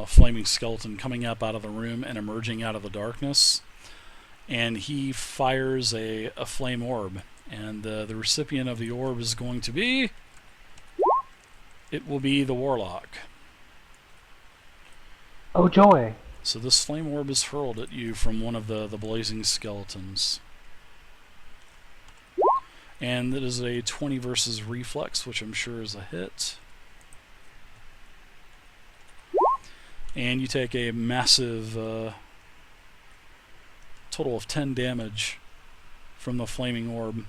flaming skeleton coming up out of the room and emerging out of the darkness. And he fires a flame orb. And the recipient of the orb is going to be... It will be the Warlock. Oh joy. So this flame orb is hurled at you from one of the blazing skeletons. And that is a 20 versus reflex, which I'm sure is a hit. And you take a massive total of 10 damage from the flaming orb.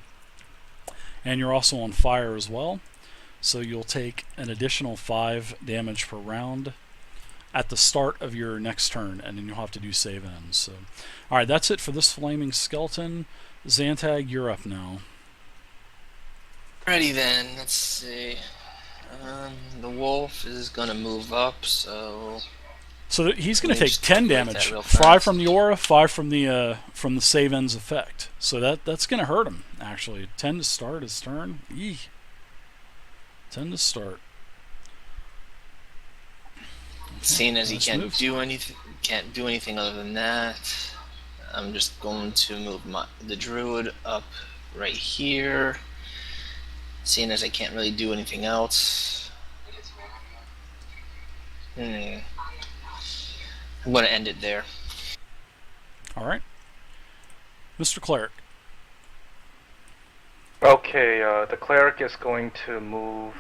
And you're also on fire as well. So you'll take an additional 5 damage per round at the start of your next turn, and then you'll have to do save ends. So, alright, that's it for this flaming skeleton. Zantag, you're up now. Alrighty then, let's see. The wolf is gonna move up, so... So he's going to take just 10 calculate that damage. real 5 fast. from the aura, 5 from the save ends effect. So that's going to hurt him, actually. 10 to start his turn. Eee. 10 to start. Seeing as he Nice can't move. do anything other than that, I'm just going to move the druid up right here. Seeing as I can't really do anything else, I'm going to end it there. Alright. Mr. Cleric. Okay, the cleric is going to move.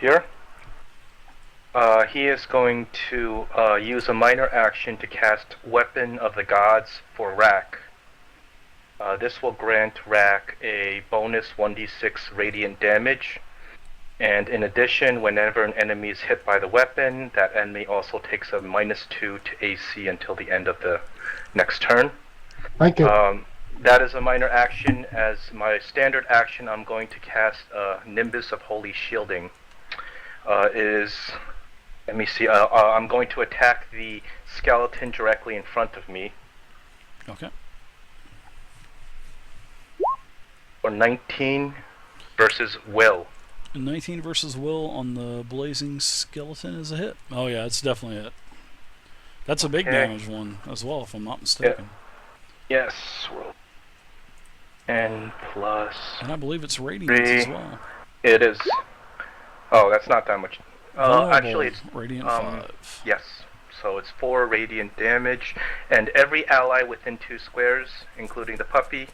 Here. He is going to use a minor action to cast Weapon of the Gods for Rack. This will grant Rack a bonus 1d6 radiant damage. And in addition, whenever an enemy is hit by the weapon, that enemy also takes a -2 to AC until the end of the next turn. Thank you. That is a minor action. As my standard action, I'm going to cast Nimbus of Holy Shielding. Let me see, I'm going to attack the skeleton directly in front of me. Okay. For 19 versus Will. 19 versus Will on the blazing skeleton is a hit. Oh yeah, it's definitely a hit. That's a big Okay. damage one as well, if I'm not mistaken. Yes. And plus... And I believe it's radiant as well. It is... Oh, that's not that much. Vulnerable, Actually, it's... radiant 5. Yes. So it's 4 radiant damage, and every ally within 2 squares, including the puppy,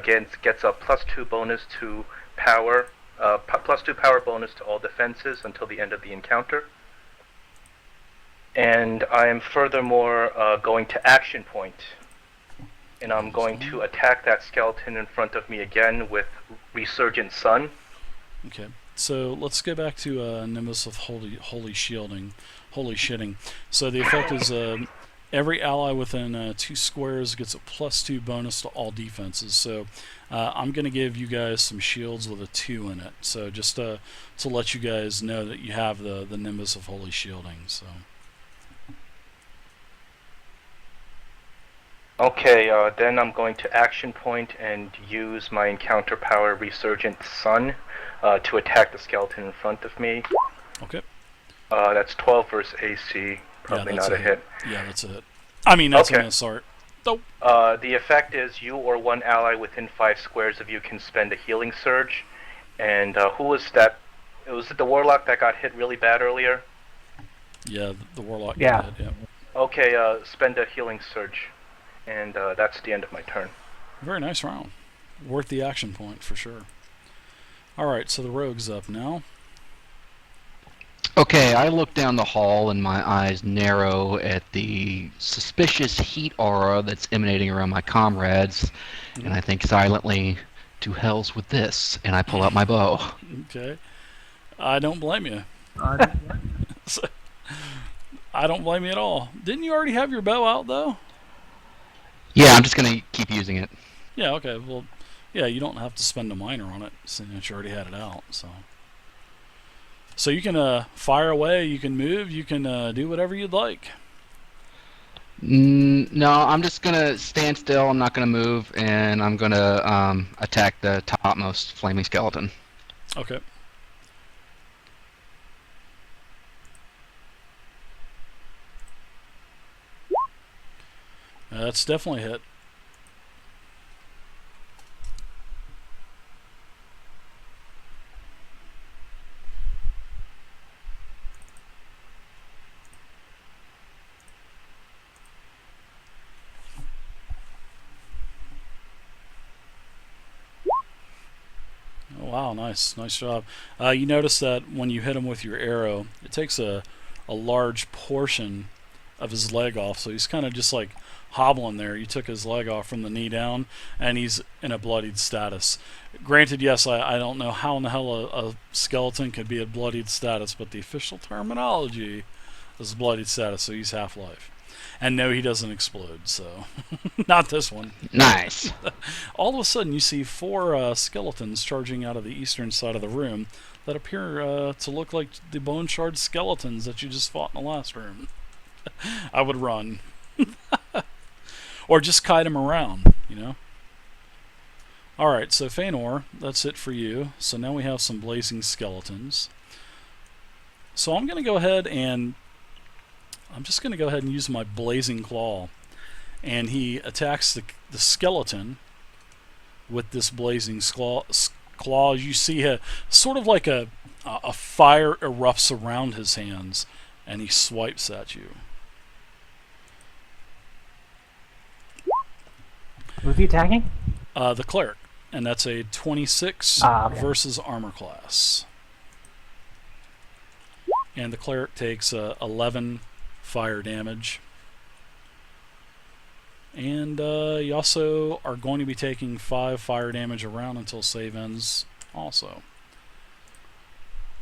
gets a +2 bonus to power, +2 power bonus to all defenses until the end of the encounter. And I am furthermore going to action point, and I'm going to attack that skeleton in front of me again with Resurgent Sun. Okay. So let's go back to Nimbus of Holy Shielding. Holy Shitting. So the effect is every ally within 2 squares gets a +2 bonus to all defenses. So I'm going to give you guys some shields with a 2 in it. So just to let you guys know that you have the Nimbus of Holy Shielding. So. Okay, then I'm going to action point and use my encounter power Resurgent Sun to attack the skeleton in front of me. Okay. That's 12 versus AC. Probably that's not a hit. Yeah, that's a hit. I mean, that's Okay. a miss, sorry. Nope. The effect is you or one ally within 5 squares of you can spend a healing surge. And who was that? Was it the Warlock that got hit really bad earlier? Yeah, the Warlock Yeah. did, yeah. Okay, spend a healing surge. And that's the end of my turn. Very nice round. Worth the action point, for sure. Alright, so the rogue's up now. Okay, I look down the hall and my eyes narrow at the suspicious heat aura that's emanating around my comrades, and I think silently, to hells with this, and I pull out my bow. Okay. I don't blame you. I don't blame you at all. Didn't you already have your bow out, though? Yeah, I'm just gonna keep using it. Yeah, okay. Well, yeah, you don't have to spend a minor on it since you already had it out, So you can fire away, you can move, you can do whatever you'd like. No, I'm just gonna stand still, I'm not gonna move, and I'm gonna attack the topmost flaming skeleton. Okay. That's definitely a hit. Oh, wow, nice job. You notice that when you hit him with your arrow, it takes a large portion of his leg off, so he's kind of just like hobbling there. You took his leg off from the knee down, and he's in a bloodied status. Granted, yes, I don't know how in the hell a skeleton could be a bloodied status, but the official terminology is bloodied status, so he's half-life. And no, he doesn't explode, so not this one. Nice. All of a sudden, you see 4 skeletons charging out of the eastern side of the room that appear to look like the bone shard skeletons that you just fought in the last room. I would run. Or just kite them around, you know? Alright, so Feanor, that's it for you. So now we have some blazing skeletons. So I'm going to go ahead and use my blazing claw. And he attacks the skeleton with this blazing claw. You see sort of like a fire erupts around his hands, and he swipes at you. Who's he attacking? The cleric, and that's a 26 okay. versus armor class. And the cleric takes 11 fire damage. And you also are going to be taking 5 fire damage around until save ends also.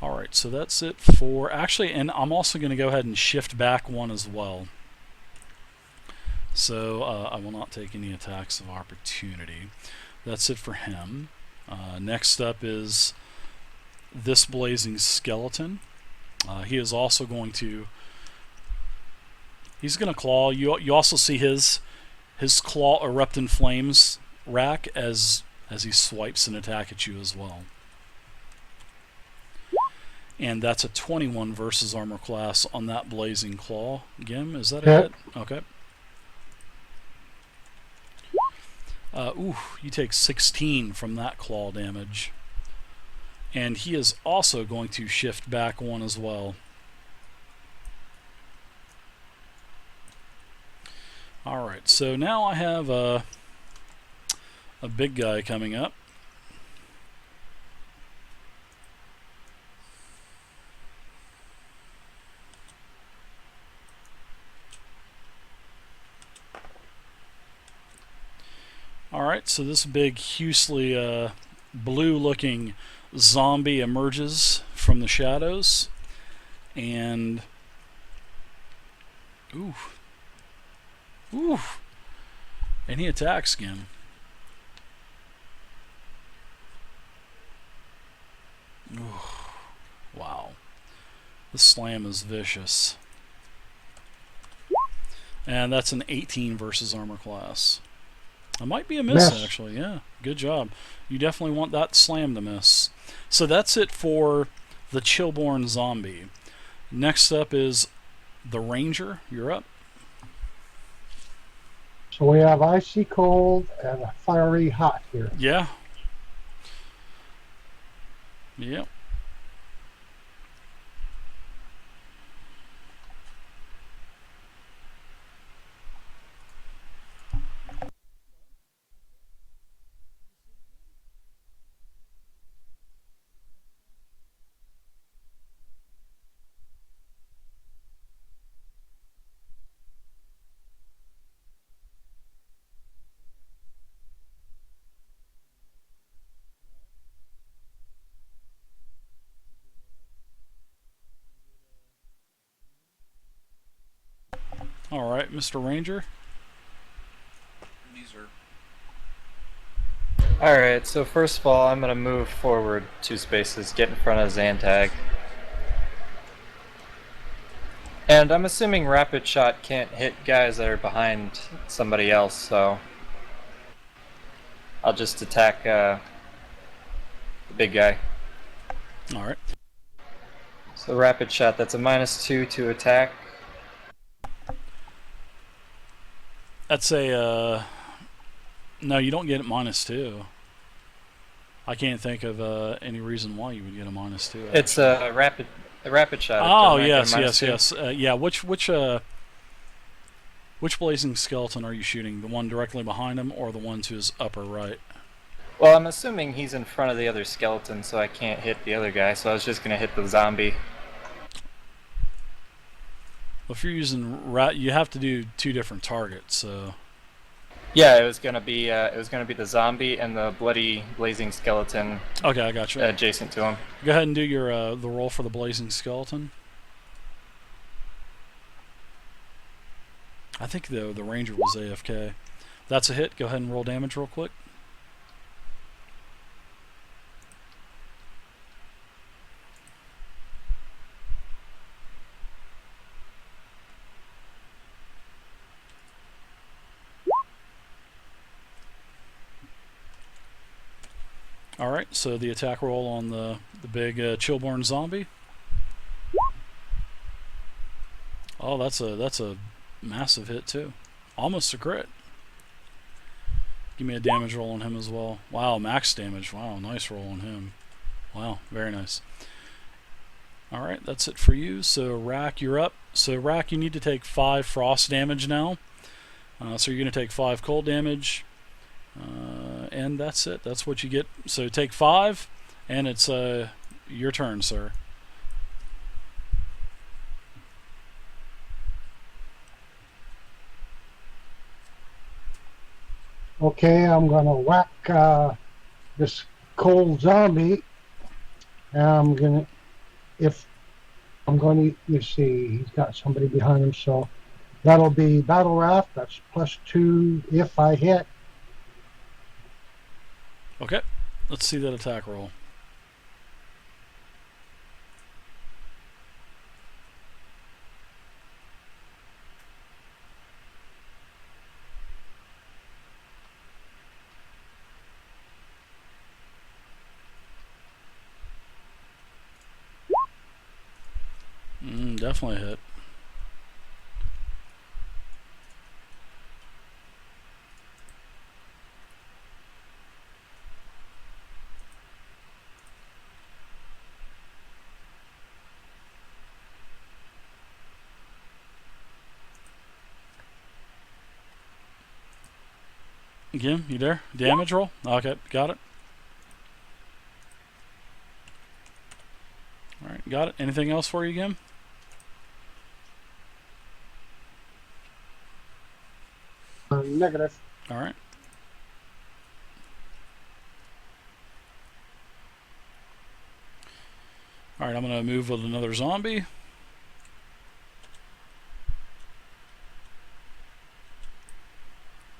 Alright, so that's it for... Actually, and I'm also going to go ahead and shift back 1 as well. So I will not take any attacks of opportunity. That's it for him. Next up is this blazing skeleton. He is also going to... He's going to claw. You also see his claw erupt in flames rack as he swipes an attack at you as well. And that's a 21 versus armor class on that blazing claw. Gim, is that a hit? Okay. You take 16 from that claw damage. And he is also going to shift back 1 as well. Alright, so now I have a big guy coming up. Alright, so this big, hugely blue-looking zombie emerges from the shadows. And... Ooh. And he attacks again. Wow. The slam is vicious. And that's an 18 versus armor class. It might be a miss, actually. Yeah, good job. You definitely want that slam to miss. So that's it for the Chillborn zombie. Next up is the Ranger. You're up. So we have icy cold and fiery hot here. Yeah. Yep. Alright, Mr. Ranger. Alright, so first of all, I'm going to move forward 2 spaces, get in front of Zantag. And I'm assuming Rapid Shot can't hit guys that are behind somebody else, so I'll just attack the big guy. Alright. So Rapid Shot, that's a -2 to attack. That's a no, you don't get it -2. I can't think of any reason why you would get a -2. It's a rapid shot. Oh Don't I get a yes, yes, -2? yes. Yeah. Which blazing skeleton are you shooting? The one directly behind him, or the one to his upper right? Well, I'm assuming he's in front of the other skeleton, so I can't hit the other guy. So I was just gonna hit the zombie. Well, if you're using you have to do 2 different targets. So Yeah, it was gonna be the zombie and the bloody blazing skeleton okay, I got you. adjacent to him. Go ahead and do your the roll for the blazing skeleton. I think the ranger was AFK. That's a hit. Go ahead and roll damage real quick. Alright, so the attack roll on the big chillborn zombie. Oh, that's a massive hit too. Almost a crit. Give me a damage roll on him as well. Wow, max damage. Wow, nice roll on him. Wow, very nice. Alright, that's it for you. So Rack, you're up. So Rack, you need to take 5 frost damage now. So you're going to take 5 cold damage. And that's it. That's what you get. So take 5, and it's your turn, sir. Okay, I'm gonna whack this cold zombie. I'm gonna, you see, he's got somebody behind him, so that'll be battle wrath. That's +2 if I hit. Okay, let's see that attack roll. Definitely a hit. Gim, you there? Damage roll? Okay, got it. Alright, got it. Anything else for you, Gim? Negative. Alright. Alright, I'm going to move with another zombie.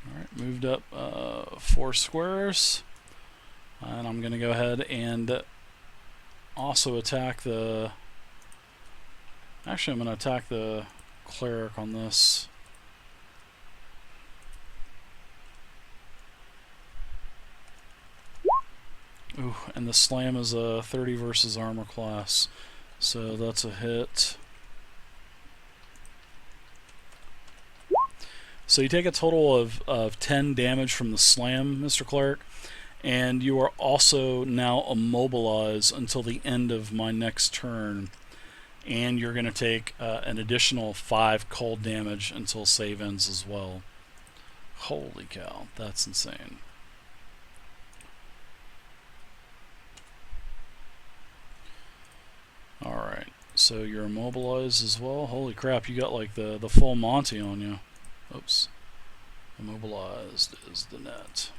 Alright, moved up 4 squares. And I'm going to go ahead and also attack the... Actually, I'm going to attack the cleric on this. Ooh, and the slam is a 30 versus armor class, so that's a hit. So you take a total of 10 damage from the slam, Mr. Cleric, and you are also now immobilized until the end of my next turn, and you're going to take an additional 5 cold damage until save ends as well. Holy cow, that's insane. Alright, so you're immobilized as well. Holy crap, you got like the full Monty on you. Oops. Immobilized is the net.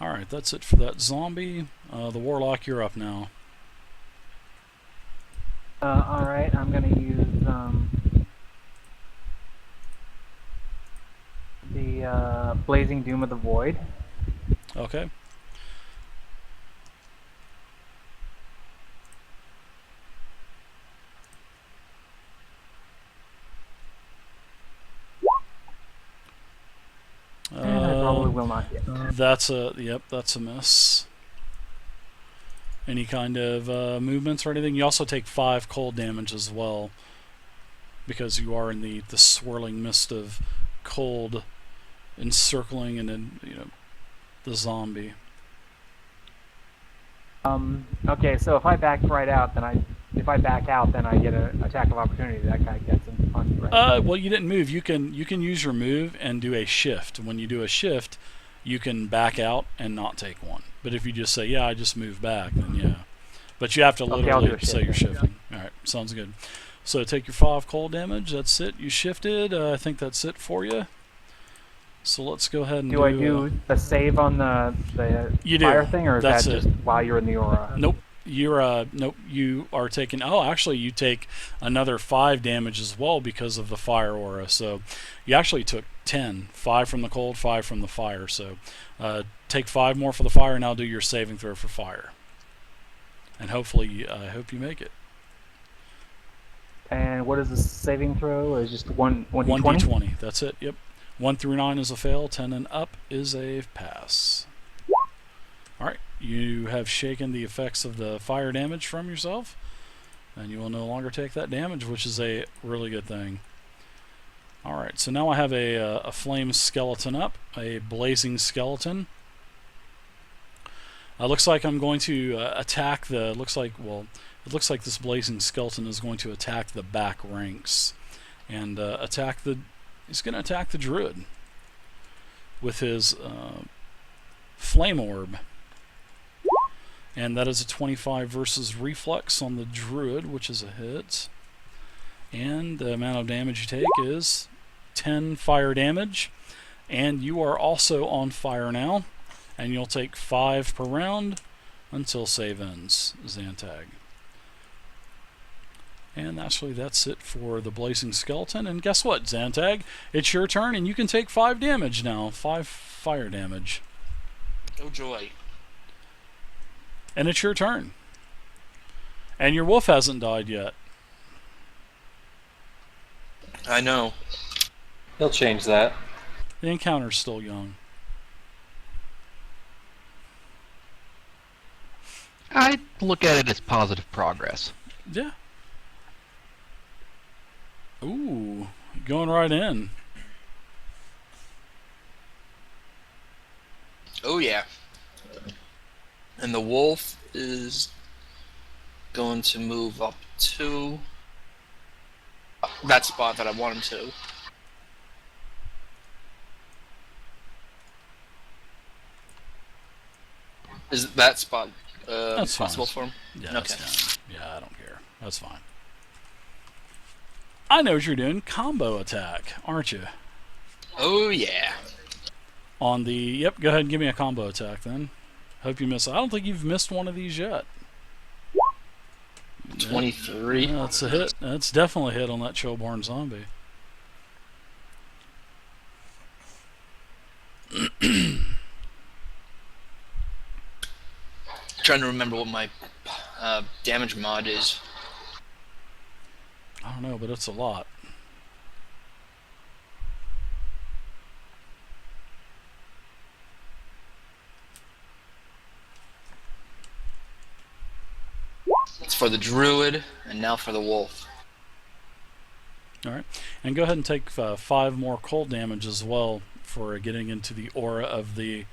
Alright, that's it for that zombie. The Warlock, you're up now. Alright, I'm gonna use the Blazing Doom of the Void. Okay. And I probably will not hit. That's a miss. Any kind of movements or anything? You also take 5 cold damage as well, because you are in the swirling mist of cold encircling and then the zombie. Okay, so if I back right out, if I back out, then I get an attack of opportunity. That guy gets on me, right? Well, you didn't move. You can use your move and do a shift. When you do a shift, you can back out and not take one. But if you just say, yeah, I just moved back, then yeah. But you have to Okay, I'll literally do a say you're shift then. shifting. All right, sounds good. So take your 5 cold damage. That's it. You shifted. I think that's it for you. So let's go ahead and Do I do a save on the You do. fire thing, or is That's that it. just while you're in the aura? Nope. Nope. You are taking. Oh, actually, you take another 5 damage as well because of the fire aura. So you actually took 10. 5 from the cold, 5 from the fire. So take 5 more for the fire, and I'll do your saving throw for fire. And hopefully, I hope you make it. And what is the saving throw? Is just one d20? 1d20. That's it. Yep. 1 through 9 is a fail. 10 and up is a pass. All right. You have shaken the effects of the fire damage from yourself, and you will no longer take that damage, which is a really good thing. All right. So now I have a flame skeleton up, a blazing skeleton. Looks like I'm going to attack the. It looks like this blazing skeleton is going to attack the back ranks, and attack the. He's going to attack the druid with his flame orb. And that is a 25 versus reflex on the druid, which is a hit. And the amount of damage you take is 10 fire damage. And you are also on fire now. And you'll take 5 per round until save ends, Zantag. And actually, that's it for the blazing skeleton. And guess what, Zantag? It's your turn, and you can take 5 damage now. 5 fire damage. Oh joy. And it's your turn. And your wolf hasn't died yet. I know. He'll change that. The encounter's still young. I look at it as positive progress. Yeah. Ooh, going right in. Oh yeah. And the wolf is going to move up to that spot that I want him to. Is that spot That's possible fine. for him? Yeah, Okay. that's fine. Yeah, I don't care. That's fine. I know what you're doing. Combo attack, aren't you? Oh yeah. On the... Yep, go ahead and give me a combo attack then. Hope you miss... I don't think you've missed one of these yet. 23. Yeah, that's a hit. That's definitely a hit on that Chillborn zombie. Trying to remember what my damage mod is. I don't know, but it's a lot. It's for the druid, and now for the wolf. Alright, and go ahead and take 5 more cold damage as well for getting into the aura of the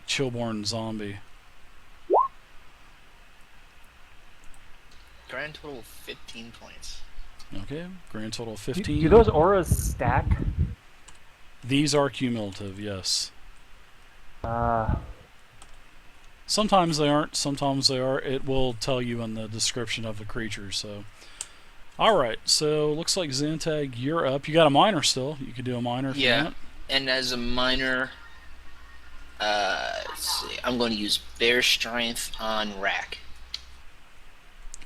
Chillborn zombie. Grand total 15 points. Okay, grand total of Do 15. those auras stack? These are cumulative, yes. Uh, Sometimes they aren't, sometimes they are. It will tell you in the description of the creature, so... Alright, so looks like Zantag, you're up. You got a minor still. You could do a minor if you Yeah, want. and as a minor, let's see, I'm going to use Bear Strength on Rack.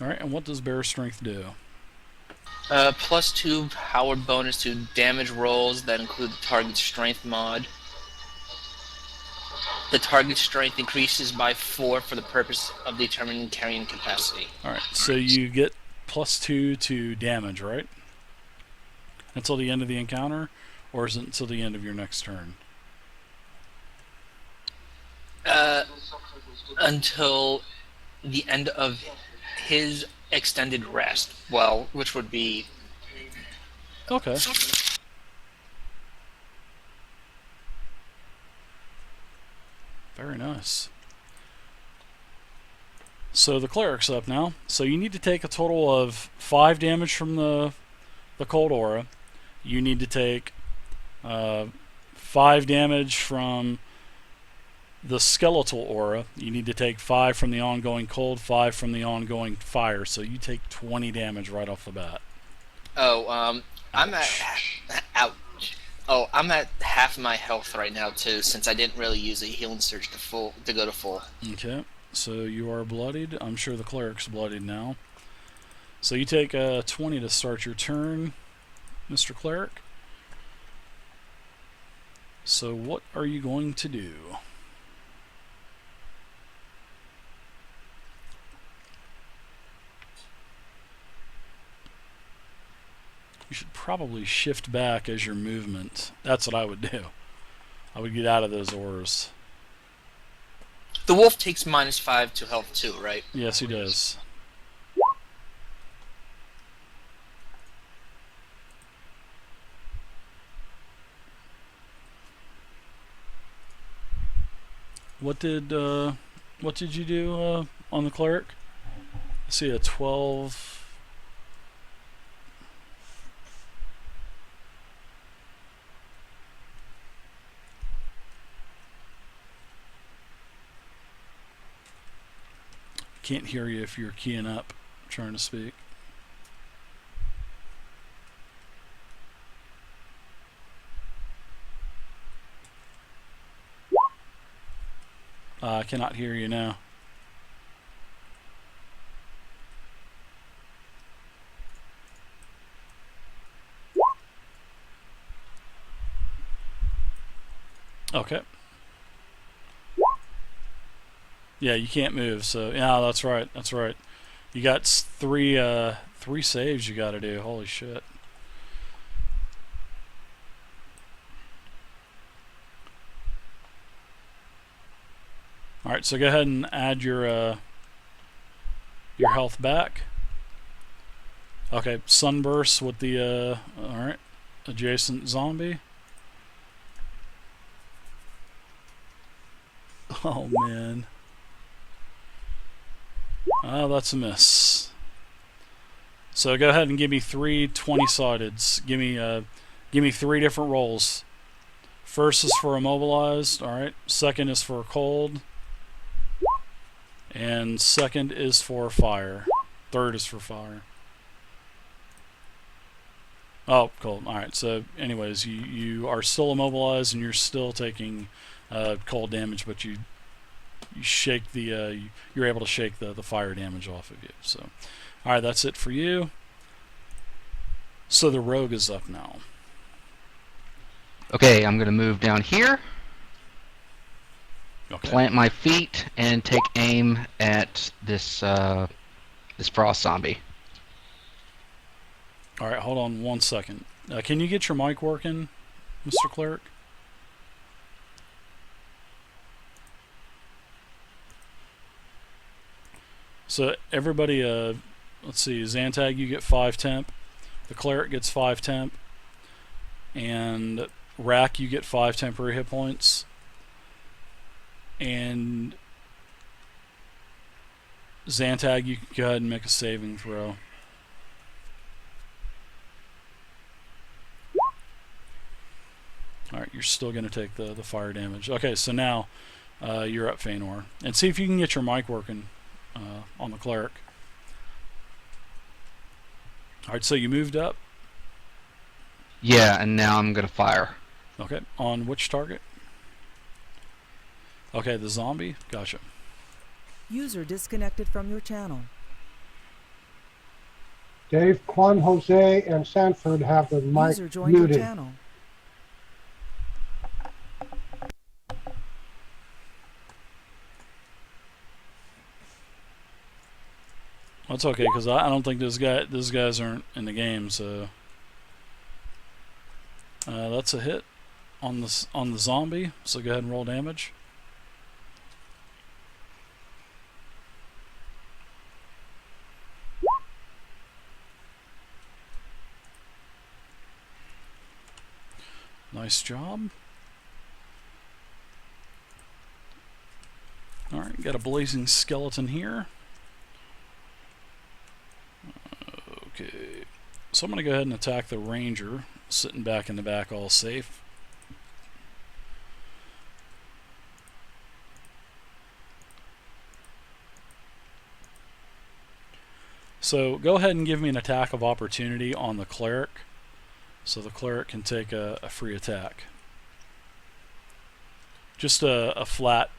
Alright, and what does Bear Strength do? +2 powered bonus to damage rolls that include the target's strength mod. The target's strength increases by 4 for the purpose of determining carrying capacity. Alright, so you get +2 to damage, right? Until the end of the encounter? Or is it until the end of your next turn? Until the end of his extended rest. Well, which would be Okay. Very nice. So the cleric's up now. So you need to take a total of 5 damage from the cold aura. You need to take 5 damage from the skeletal aura. You need to take 5 from the ongoing cold, 5 from the ongoing fire. So you take 20 damage right off the bat. Oh, I'm at ouch. Oh, I'm at half my health right now too, since I didn't really use a healing surge to go to full. Okay, so you are bloodied. I'm sure the cleric's bloodied now. So you take 20 to start your turn, Mr. Cleric. So what are you going to do? You should probably shift back as your movement. That's what I would do. I would get out of those auras. The wolf takes -5 to health too, right? Yes, he does. What did you do on the cleric? I see a 12. Can't hear you if you're keying up, trying to speak. I cannot hear you now. Okay. Yeah, you can't move, so yeah, that's right. That's right. You got 3 saves you got to do. Holy shit. All right, so go ahead and add your health back. Okay, sunburst with the all right, adjacent zombie. Oh man. Oh, that's a miss. So go ahead and give me 3 20-sideds. Give me 3 different rolls. First is for immobilized. All right. Second is for cold. And second is for fire. Third is for fire. Oh, cold. All right. So, anyways, you are still immobilized and you're still taking cold damage, but you shake the you're able to shake the fire damage off of you. So, all right, that's it for you. So the rogue is up now. Okay, I'm gonna move down here, Okay. plant my feet, and take aim at this this frost zombie. All right, hold on 1 second. Can you get your mic working, Mr. Cleric? So everybody, let's see, Zantag, you get 5 temp. The cleric gets 5 temp. And Rack, you get 5 temporary hit points. And Zantag, you can go ahead and make a saving throw. Alright, you're still going to take the fire damage. Okay, so now you're up, Feanor. And see if you can get your mic working on the cleric. Alright, so you moved up. Yeah, and now I'm gonna fire. Okay, on which target? Okay, the zombie. Gotcha. User disconnected from your channel. Dave, Juan, Jose, and Sanford have the mic User joined your muted. channel. That's okay, because I don't think those guys aren't in the game, so that's a hit on the zombie. So go ahead and roll damage. Nice job. Alright, got a blazing skeleton here. Okay, so I'm going to go ahead and attack the ranger, sitting back in the back all safe. So go ahead and give me an attack of opportunity on the cleric, so the cleric can take a free attack. Just a flat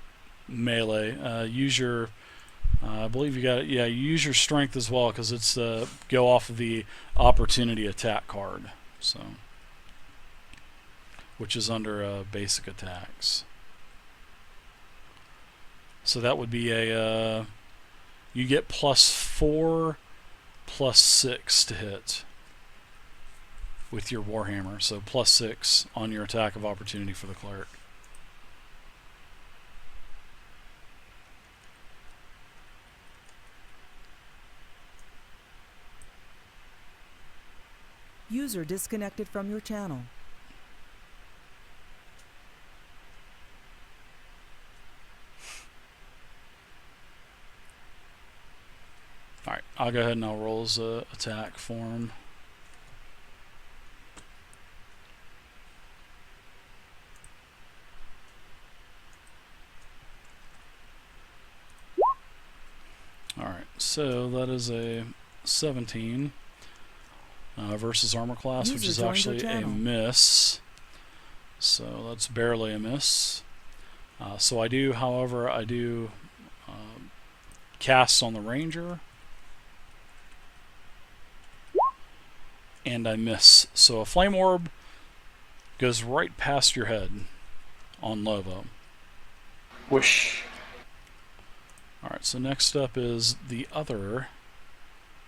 melee. Use your, I believe you got it. Yeah, you use your strength as well because it's go off of the opportunity attack card. So, which is under basic attacks. So that would be a you get +4, +6 to hit with your warhammer. So +6 on your attack of opportunity for the cleric. User disconnected from your channel. Alright, I'll go ahead and I'll roll his attack for him. Alright, so that is a 17 versus armor class, which is actually a miss. So that's barely a miss. So I do, however, I do cast on the ranger. And I miss. So a flame orb goes right past your head on Lovo. Whoosh. Alright, so next up is the other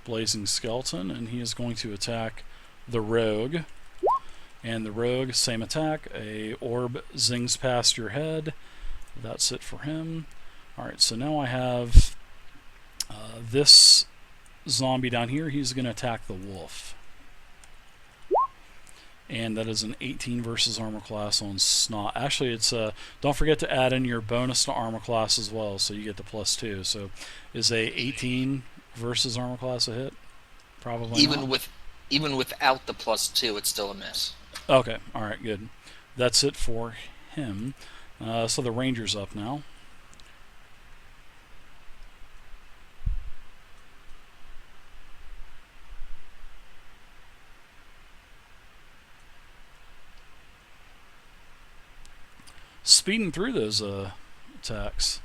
blazing skeleton, and he is going to attack the rogue. And the rogue, same attack. A orb zings past your head. That's it for him. Alright, so now I have this zombie down here. He's going to attack the wolf. And that is an 18 versus armor class on Snot. Actually, it's don't forget to add in your bonus to armor class as well, so you get the +2. So is a 18 versus armor class a hit? Probably not. Even without the +2, it's still a miss. Okay, all right, good. That's it for him. So the ranger's up now. Speeding through those attacks.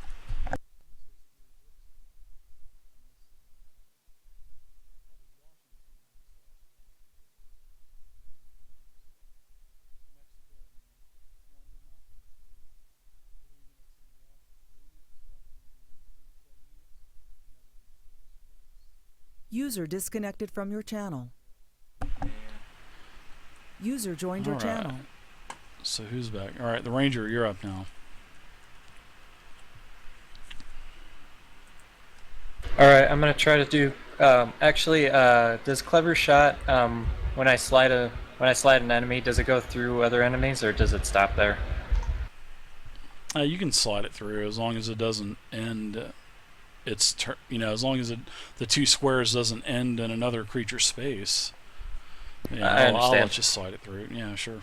User disconnected from your channel. User joined your All channel. right. So who's back? All right, the ranger, you're up now. All right, I'm gonna try to do. Actually, does clever shot when I slide an enemy, does it go through other enemies or does it stop there? You can slide it through as long as it doesn't end. As long as the 2 squares doesn't end in another creature's space. Yeah, I understand. I'll let you slide it through. Yeah, sure.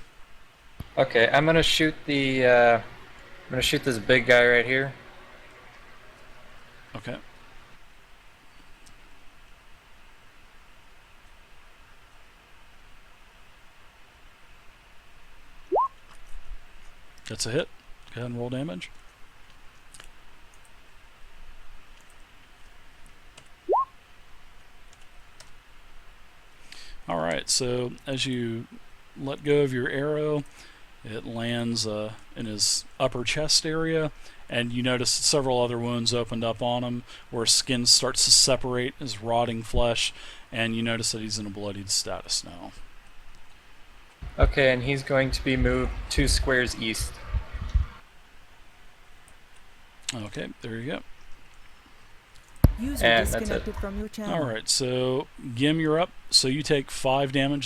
Okay, I'm gonna shoot the. I'm gonna shoot this big guy right here. Okay. That's a hit. Go ahead and roll damage. Alright, so as you let go of your arrow, it lands in his upper chest area, and you notice several other wounds opened up on him where his skin starts to separate, his rotting flesh, and you notice that he's in a bloodied status now. Okay, and he's going to be moved 2 squares east. Okay, there you go. User And that's it. disconnected from your channel. Alright, so Gim, you're up. So you take 5 damage